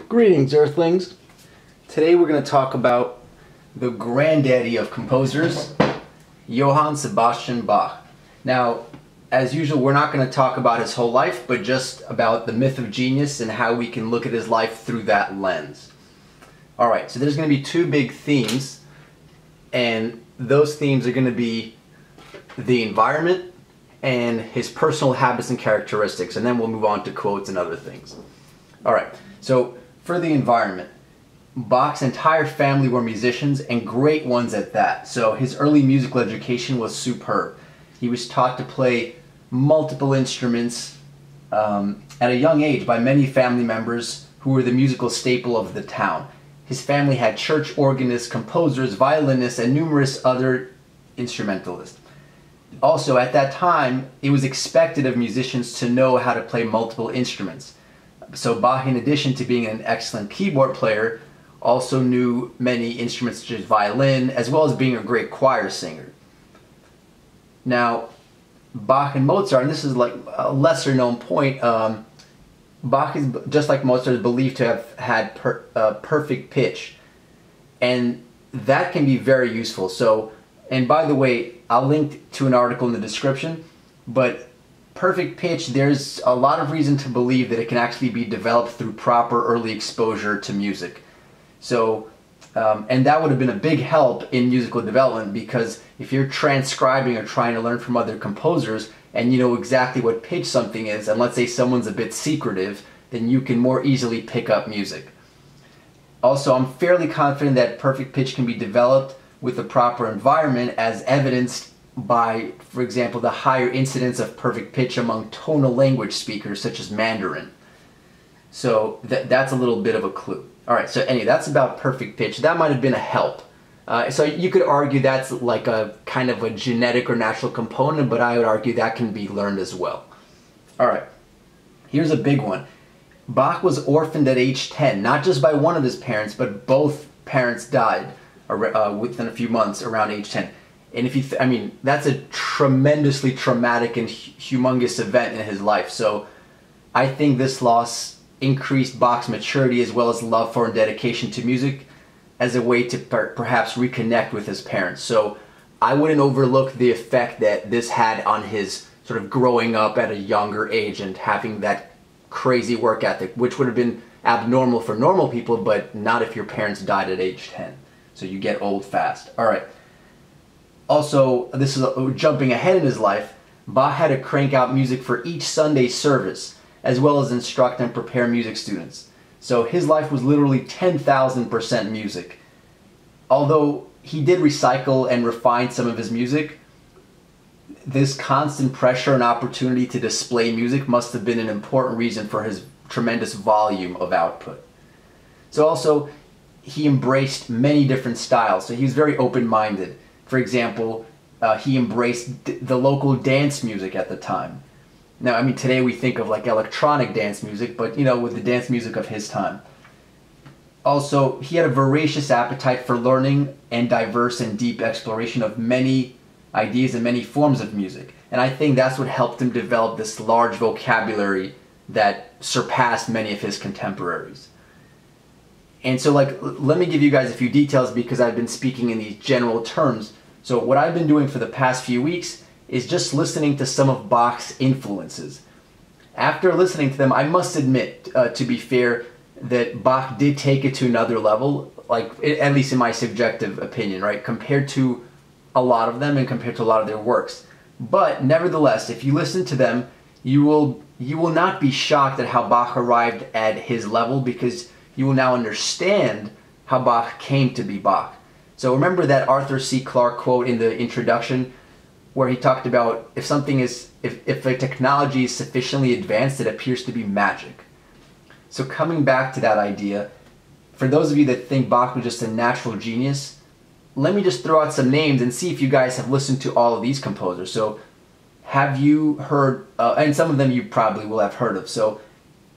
Greetings, Earthlings. Today we're going to talk about the granddaddy of composers, Johann Sebastian Bach. Now, as usual, we're not going to talk about his whole life, but just about the myth of genius and how we can look at his life through that lens. Alright, so there's going to be two big themes, and those themes are going to be the environment and his personal habits and characteristics, and then we'll move on to quotes and other things. Alright, so for the environment, Bach's entire family were musicians, and great ones at that. So his early musical education was superb. He was taught to play multiple instruments at a young age by many family members who were the musical staple of the town. His family had church organists, composers, violinists, and numerous other instrumentalists. Also, at that time, it was expected of musicians to know how to play multiple instruments. So Bach, in addition to being an excellent keyboard player, also knew many instruments such as violin, as well as being a great choir singer. Now, Bach and Mozart, and this is like a lesser known point, Bach is, just like Mozart, is believed to have had perfect pitch. And that can be very useful. So, and by the way, I'll link to an article in the description, but perfect pitch, there's a lot of reason to believe that it can actually be developed through proper early exposure to music. So, and that would have been a big help in musical development, because if you're transcribing or trying to learn from other composers and you know exactly what pitch something is, and let's say someone's a bit secretive, then you can more easily pick up music. Also, I'm fairly confident that perfect pitch can be developed with the proper environment, as evidenced by, for example, the higher incidence of perfect pitch among tonal language speakers such as Mandarin. So that's a little bit of a clue. Alright, so anyway, that's about perfect pitch. That might have been a help. So you could argue that's like a kind of a genetic or natural component, but I would argue that can be learned as well. Alright, here's a big one. Bach was orphaned at age 10, not just by one of his parents, but both parents died within a few months around age 10. And if you, I mean, that's a tremendously traumatic and humongous event in his life. So I think this loss increased Bach's maturity as well as love for and dedication to music as a way to perhaps reconnect with his parents. So I wouldn't overlook the effect that this had on his sort of growing up at a younger age and having that crazy work ethic, which would have been abnormal for normal people, but not if your parents died at age 10. So you get old fast. All right. Also, this is jumping ahead in his life, Bach had to crank out music for each Sunday service, as well as instruct and prepare music students. So his life was literally 10,000% music. Although he did recycle and refine some of his music, this constant pressure and opportunity to display music must have been an important reason for his tremendous volume of output. So also, he embraced many different styles, so he was very open-minded. For example, he embraced the local dance music at the time. Now, I mean, today we think of like electronic dance music, but you know, with the dance music of his time. Also, he had a voracious appetite for learning and diverse and deep exploration of many ideas and many forms of music. And I think that's what helped him develop this large vocabulary that surpassed many of his contemporaries. And so, like, let me give you guys a few details because I've been speaking in these general terms. So what I've been doing for the past few weeks is just listening to some of Bach's influences. After listening to them, I must admit, to be fair, that Bach did take it to another level, like, at least in my subjective opinion, right, compared to a lot of them and compared to a lot of their works. But nevertheless, if you listen to them, you will not be shocked at how Bach arrived at his level, because you will now understand how Bach came to be Bach. So remember that Arthur C. Clarke quote in the introduction where he talked about if a technology is sufficiently advanced, it appears to be magic. So coming back to that idea, for those of you that think Bach was just a natural genius, let me just throw out some names and see if you guys have listened to all of these composers. So have you heard, and some of them you probably will have heard of. So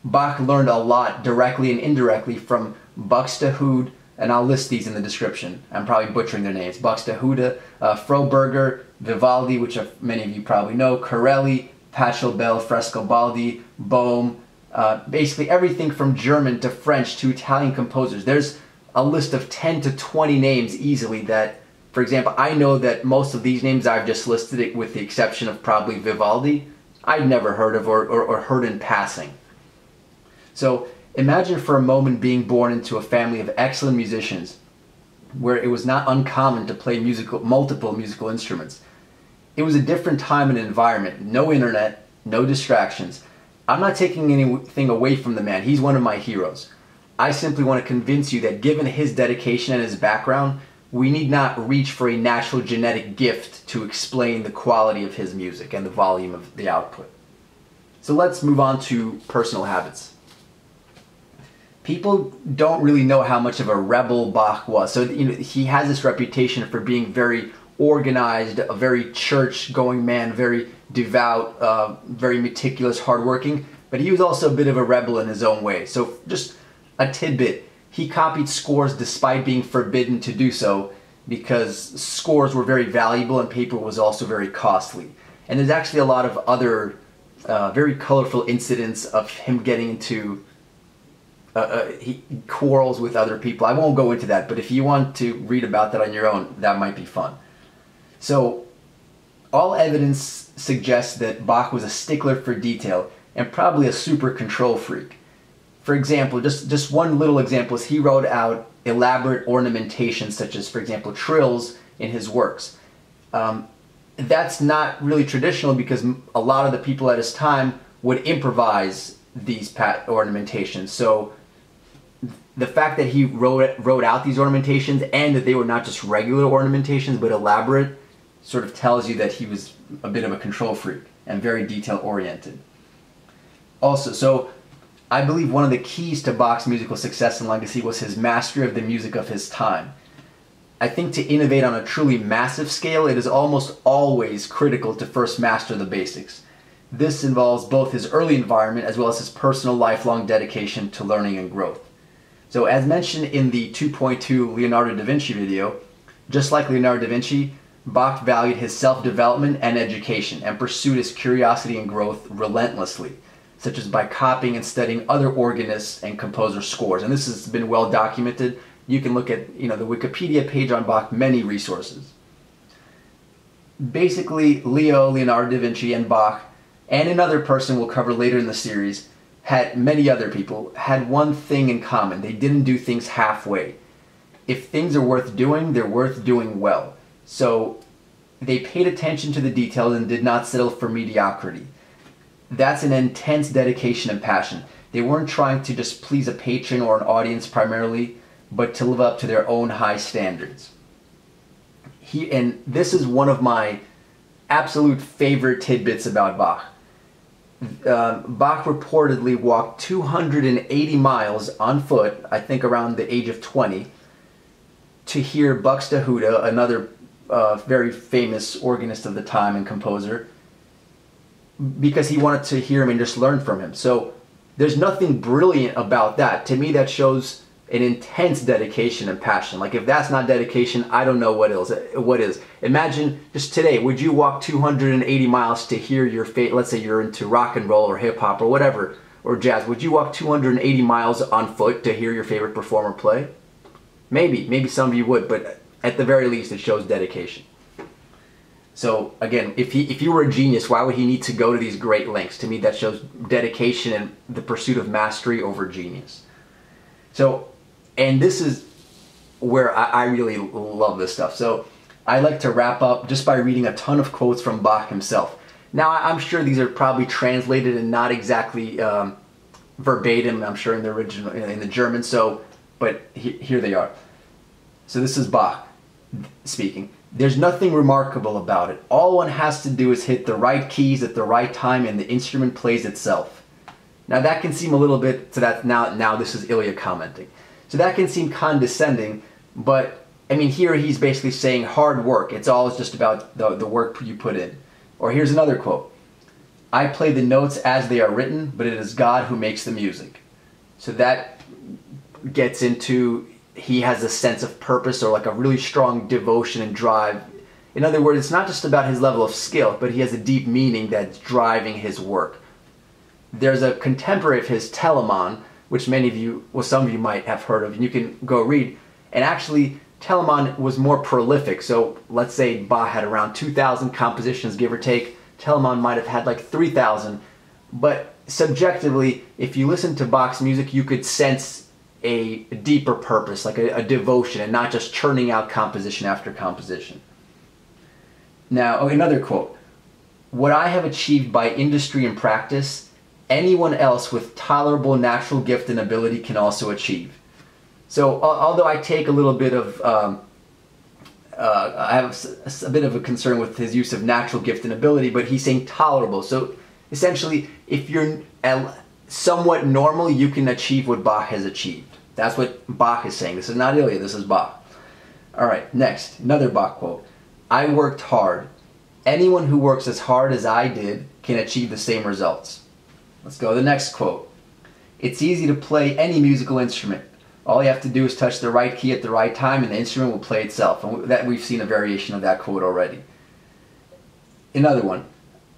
Bach learned a lot directly and indirectly from Buxtehude, and I'll list these in the description. I'm probably butchering their names. Buxtehude, Froberger, Vivaldi, which many of you probably know, Corelli, Pachelbel, Frescobaldi, Bohm, basically everything from German to French to Italian composers. There's a list of 10 to 20 names easily that, for example, I know that most of these names I've just listed, with the exception of probably Vivaldi, I'd never heard of or heard in passing. So imagine for a moment being born into a family of excellent musicians where it was not uncommon to play multiple musical instruments. It was a different time and environment. No internet, no distractions. I'm not taking anything away from the man. He's one of my heroes. I simply want to convince you that given his dedication and his background, we need not reach for a natural genetic gift to explain the quality of his music and the volume of the output. So let's move on to personal habits. People don't really know how much of a rebel Bach was. So he has this reputation for being very organized, a very church-going man, very devout, very meticulous, hardworking. But he was also a bit of a rebel in his own way. So just a tidbit. He copied scores despite being forbidden to do so because scores were very valuable and paper was also very costly. And there's actually a lot of other very colorful incidents of him getting into quarrels with other people. I won't go into that, but if you want to read about that on your own, that might be fun. So all evidence suggests that Bach was a stickler for detail and probably a super control freak. For example, just one little example is he wrote out elaborate ornamentation, such as, for example, trills in his works. That's not really traditional because a lot of the people at his time would improvise these ornamentations. So the fact that he wrote out these ornamentations and that they were not just regular ornamentations but elaborate sort of tells you that he was a bit of a control freak and very detail oriented. Also, so I believe one of the keys to Bach's musical success and legacy was his mastery of the music of his time. I think to innovate on a truly massive scale, it is almost always critical to first master the basics. This involves both his early environment as well as his personal lifelong dedication to learning and growth. So as mentioned in the 2.2 Leonardo da Vinci video, just like Leonardo da Vinci, Bach valued his self-development and education and pursued his curiosity and growth relentlessly, such as by copying and studying other organists and composers' scores. And this has been well documented. You can look at the Wikipedia page on Bach, many resources. Basically, Leonardo da Vinci and Bach, and another person we'll cover later in the series, many other people, had one thing in common. They didn't do things halfway. If things are worth doing, they're worth doing well. So they paid attention to the details and did not settle for mediocrity. That's an intense dedication and passion. They weren't trying to just please a patron or an audience primarily, but to live up to their own high standards. And this is one of my absolute favorite tidbits about Bach. Bach reportedly walked 280 miles on foot, I think around the age of 20, to hear Buxtehude, another very famous organist of the time and composer, because he wanted to hear him and just learn from him. So there's nothing brilliant about that. To me, that shows an intense dedication and passion. Like, if that's not dedication, I don't know what is. Imagine just today, would you walk 280 miles to hear your favorite, let's say you're into rock and roll or hip hop or whatever, or jazz, would you walk 280 miles on foot to hear your favorite performer play? Maybe some of you would, but at the very least it shows dedication. So again, if he were a genius, why would he need to go to these great lengths? To me, that shows dedication and the pursuit of mastery over genius. So, and this is where I really love this stuff. So I like to wrap up just by reading a ton of quotes from Bach himself. Now, I'm sure these are probably translated and not exactly verbatim, I'm sure, in the original, in the German, but here they are. So this is Bach speaking. There's nothing remarkable about it. All one has to do is hit the right keys at the right time and the instrument plays itself. Now that can seem a little bit, so that now this is Ilya commenting. So that can seem condescending, but I mean, here he's basically saying hard work. It's always just about the work you put in. Or here's another quote. I play the notes as they are written, but it is God who makes the music. So that gets into, he has a sense of purpose or like a really strong devotion and drive. In other words, it's not just about his level of skill, but he has a deep meaning that's driving his work. there's a contemporary of his, Telemann, which many of you, well, some of you might have heard of, and you can go read. And actually, Telemann was more prolific. So let's say Bach had around 2,000 compositions, give or take. Telemann might have had like 3,000. But subjectively, if you listen to Bach's music, you could sense a deeper purpose, like a devotion, and not just churning out composition after composition. Now, another quote. "What I have achieved by industry and practice, anyone else with tolerable natural gift and ability can also achieve." So, although I take a little bit of, I have a bit of a concern with his use of natural gift and ability, but he's saying tolerable. So, essentially, if you're somewhat normal, you can achieve what Bach has achieved. That's what Bach is saying. This is not Ilya, this is Bach. All right, next, another Bach quote. "I worked hard. Anyone who works as hard as I did can achieve the same results." Let's go to the next quote. "It's easy to play any musical instrument. All you have to do is touch the right key at the right time and the instrument will play itself." And that, we've seen a variation of that quote already. Another one.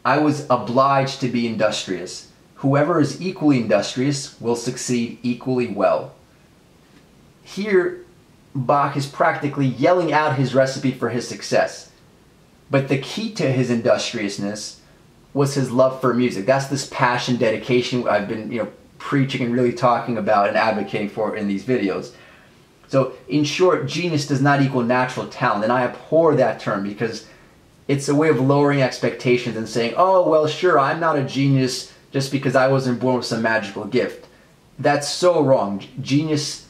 "I was obliged to be industrious. Whoever is equally industrious will succeed equally well." Here, Bach is practically yelling out his recipe for his success. But the key to his industriousness was his love for music. That's this passion, dedication I've been, preaching and really talking about and advocating for in these videos. So, in short, genius does not equal natural talent, and I abhor that term because it's a way of lowering expectations and saying, "Oh, well, sure, I'm not a genius just because I wasn't born with some magical gift." That's so wrong. Genius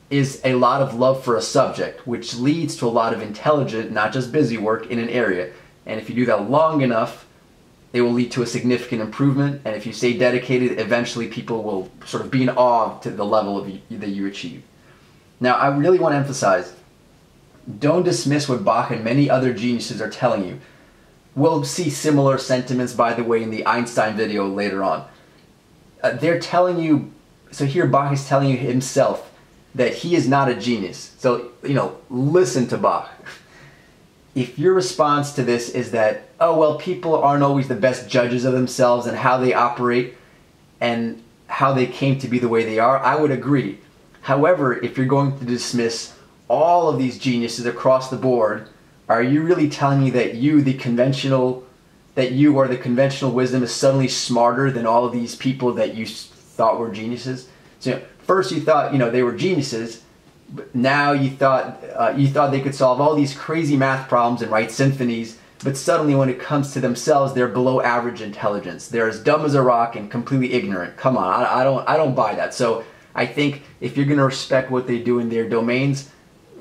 is a lot of love for a subject, which leads to a lot of intelligent, not just busy work in an area. And if you do that long enough, it will lead to a significant improvement. And if you stay dedicated, eventually people will sort of be in awe to the level that you achieve. Now, I really want to emphasize, don't dismiss what Bach and many other geniuses are telling you. We'll see similar sentiments, by the way, in the Einstein video later on. They're telling you, so here Bach is telling you himself that he is not a genius. So, listen to Bach. If your response to this is that, oh, well, people aren't always the best judges of themselves and how they operate and how they came to be the way they are, I would agree. However, if you're going to dismiss all of these geniuses across the board, are you really telling me that you or the conventional wisdom is suddenly smarter than all of these people that you thought were geniuses? So, first you thought, they were geniuses, but now you thought they could solve all these crazy math problems and write symphonies, but suddenly when it comes to themselves, they're below average intelligence. They're as dumb as a rock and completely ignorant. Come on, I don't buy that. So I think if you're going to respect what they do in their domains,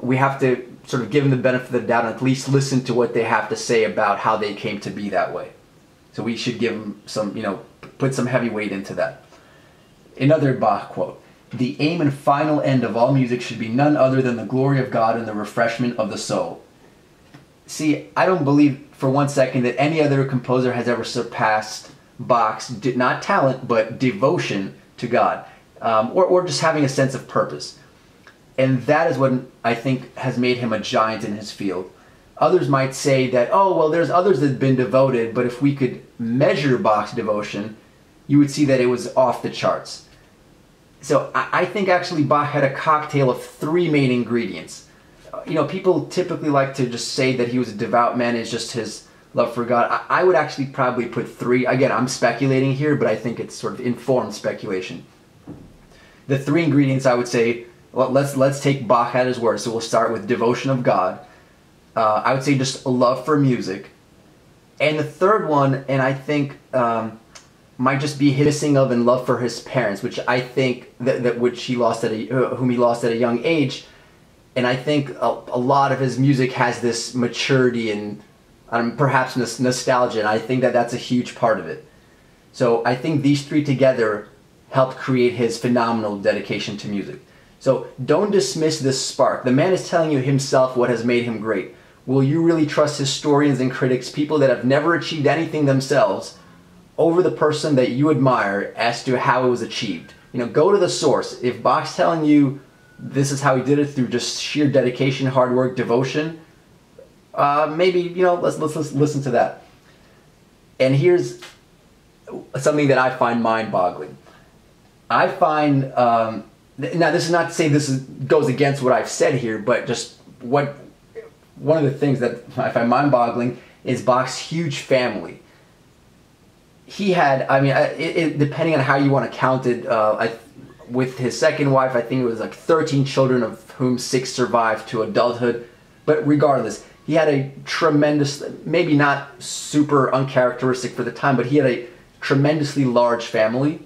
we have to sort of give them the benefit of the doubt and at least listen to what they have to say about how they came to be that way. So we should give them some, put some heavy weight into that. Another Bach quote. "The aim and final end of all music should be none other than the glory of God and the refreshment of the soul." See, I don't believe for one second that any other composer has ever surpassed Bach's, not talent, but devotion to God, or just having a sense of purpose. And that is what I think has made him a giant in his field. Others might say that, oh, well, there's others that have been devoted, but if we could measure Bach's devotion, you would see that it was off the charts. So I think actually Bach had a cocktail of three main ingredients. People typically like to just say that he was a devout man, it's just his love for God. I would actually probably put three. Again, I'm speculating here, but I think it's sort of informed speculation. The three ingredients I would say, well, let's take Bach at his word. So we'll start with devotion of God. I would say just a love for music. And the third one, and I think might just be his missing of and love for his parents, which I think whom he lost at a young age. And I think a lot of his music has this maturity and perhaps nostalgia, and I think that's a huge part of it. So I think these three together helped create his phenomenal dedication to music. So don't dismiss this spark. The man is telling you himself what has made him great. Will you really trust historians and critics, people that have never achieved anything themselves, over the person that you admire as to how it was achieved? Go to the source. If Bach's telling you this is how he did it through just sheer dedication, hard work, devotion, maybe, let's listen to that. And here's something that I find mind-boggling. I find, now this is not to say goes against what I've said here, but just one of the things that I find mind-boggling is Bach's huge family. He had, I mean, depending on how you want to count it, with his second wife, I think it was like 13 children, of whom 6 survived to adulthood. But regardless, he had a tremendous, maybe not super uncharacteristic for the time, but he had a tremendously large family.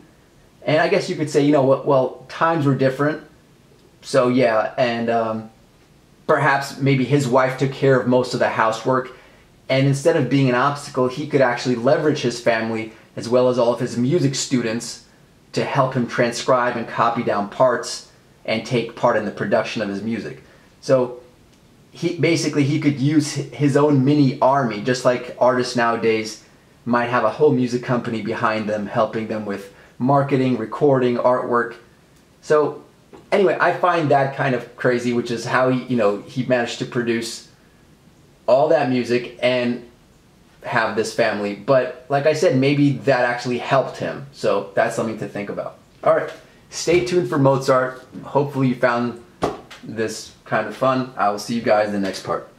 And I guess you could say, you know what, well, times were different. So yeah, and perhaps maybe his wife took care of most of the housework. And instead of being an obstacle, he could actually leverage his family as well as all of his music students to help him transcribe and copy down parts and take part in the production of his music. So he could use his own mini army, just like artists nowadays might have a whole music company behind them, helping them with marketing, recording, artwork. So anyway, I find that kind of crazy, which is how he managed to produce all that music and have this family. But like I said, maybe that actually helped him. So that's something to think about. All right, stay tuned for Mozart. Hopefully you found this kind of fun. I will see you guys in the next part.